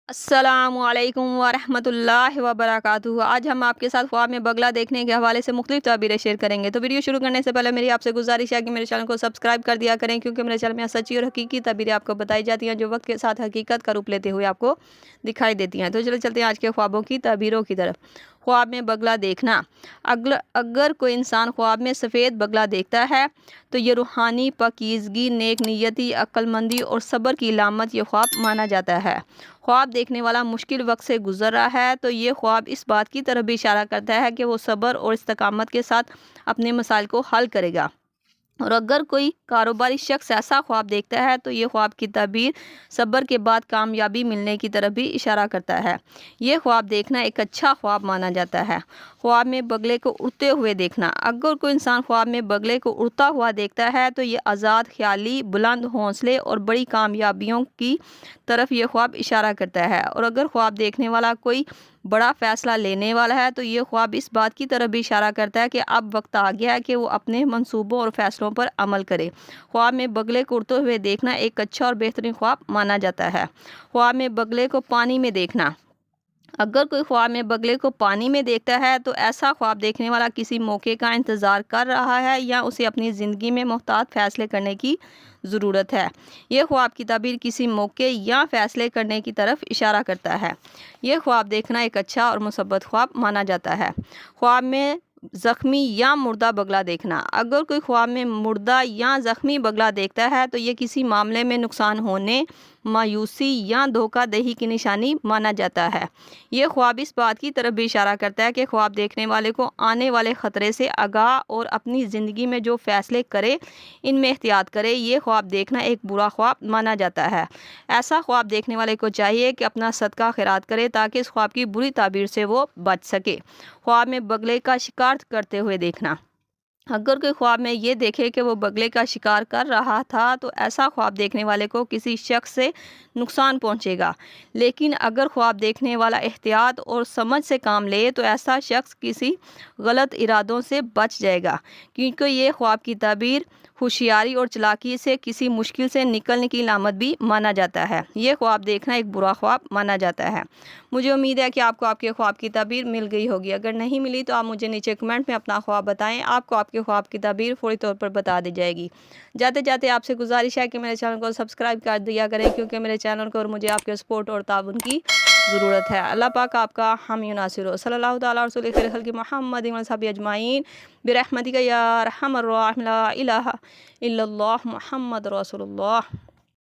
السلام علیکم ورحمۃ اللہ وبرکاتہ۔ آج ہم آپ کے ساتھ خواب میں بگلا دیکھنے کے حوالے سے مختلف تعبیریں شیئر کریں گے۔ تو ویڈیو شروع کرنے سے پہلے میری آپ سے گزارش ہے کہ میرے چینل کو سبسکرائب کر دیا کریں، کیونکہ میرے چینل میں سچی اور حقیقی تعبیریں آپ کو بتائی جاتی ہیں جو وقت کے ساتھ حقیقت کا روپ لیتے ہوئے آپ کو دکھائی دیتی ہیں۔ تو چلو چلتے ہیں آج کے خوابوں کی تعبیروں کی طرف۔ خواب میں بگلا دیکھنا۔ اگر کوئی انسان خواب میں سفید بگلا دیکھتا ہے تو یہ روحانی پاکیزگی، نیک نیتی، عقل مندی اور صبر کی علامت یہ خواب مانا جاتا ہے۔ خواب دیکھنے والا مشکل وقت سے گزر رہا ہے تو یہ خواب اس بات کی طرف بھی اشارہ کرتا ہے کہ وہ صبر اور استقامت کے ساتھ اپنے مسائل کو حل کرے گا۔ اور اگر کوئی کاروباری شخص ایسا خواب دیکھتا ہے تو یہ خواب کی تعبیر صبر کے بعد کامیابی ملنے کی طرف بھی اشارہ کرتا ہے۔ یہ خواب دیکھنا ایک اچھا خواب مانا جاتا ہے۔ خواب میں بگلے کو اڑتے ہوئے دیکھنا۔ اگر کوئی انسان خواب میں بگلے کو اڑتا ہوا دیکھتا ہے تو یہ آزاد خیالی، بلند حوصلے اور بڑی کامیابیوں کی طرف یہ خواب اشارہ کرتا ہے۔ اور اگر خواب دیکھنے والا کوئی بڑا فیصلہ لینے والا ہے تو یہ خواب اس بات کی طرف بھی اشارہ کرتا ہے کہ اب وقت آ گیا ہے کہ وہ اپنے منصوبوں اور فیصلوں پر عمل کرے۔ خواب میں بگلے کو اڑتے ہوئے دیکھنا ایک اچھا اور بہترین خواب مانا جاتا ہے۔ خواب میں بگلے کو پانی میں دیکھنا۔ اگر کوئی خواب میں بگلے کو پانی میں دیکھتا ہے تو ایسا خواب دیکھنے والا کسی موقع کا انتظار کر رہا ہے یا اسے اپنی زندگی میں محتاط فیصلے کرنے کی ضرورت ہے۔ یہ خواب کی تعبیر کسی موقع یا فیصلے کرنے کی طرف اشارہ کرتا ہے۔ یہ خواب دیکھنا ایک اچھا اور مثبت خواب مانا جاتا ہے۔ خواب میں زخمی یا مردہ بگلا دیکھنا۔ اگر کوئی خواب میں مردہ یا زخمی بگلا دیکھتا ہے تو یہ کسی معاملے میں نقصان ہونے، مایوسی یا دھوکہ دہی کی نشانی مانا جاتا ہے۔ یہ خواب اس بات کی طرف بھی اشارہ کرتا ہے کہ خواب دیکھنے والے کو آنے والے خطرے سے آگاہ اور اپنی زندگی میں جو فیصلے کرے ان میں احتیاط کرے۔ یہ خواب دیکھنا ایک برا خواب مانا جاتا ہے۔ ایسا خواب دیکھنے والے کو چاہیے کہ اپنا صدقہ خیرات کرے تاکہ اس خواب کی بری تعبیر سے وہ بچ سکے۔ خواب میں بگلے کا شکار کرتے ہوئے دیکھنا۔ اگر کوئی خواب میں یہ دیکھے کہ وہ بگلے کا شکار کر رہا تھا تو ایسا خواب دیکھنے والے کو کسی شخص سے نقصان پہنچے گا، لیکن اگر خواب دیکھنے والا احتیاط اور سمجھ سے کام لے تو ایسا شخص کسی غلط ارادوں سے بچ جائے گا، کیونکہ یہ خواب کی تعبیر ہوشیاری اور چالاکی سے کسی مشکل سے نکلنے کی علامت بھی مانا جاتا ہے۔ یہ خواب دیکھنا ایک برا خواب مانا جاتا ہے۔ مجھے امید ہے کہ آپ کو آپ کے خواب کی تعبیر مل گئی ہوگی۔ اگر نہیں ملی تو آپ مجھے نیچے کمنٹ میں اپنا خواب بتائیں، آپ کو آپ کے خواب کی تعبیر فوری طور پر بتا دی جائے گی۔ جاتے جاتے آپ سے گزارش ہے کہ میرے چینل کو سبسکرائب کر دیا کریں، کیونکہ میرے چینل کو اور مجھے آپ کے سپورٹ اور تعاون کی ضرورت ہے۔ اللہ پاک آپ کا حامی و ناصر ہو۔ صلی اللہ تعالیٰ رسول خیر خلق محمد و صحبہ اجمعین برحمتک یا ارحم الراحمین، لا الہ الا اللہ محمد رسول اللہ۔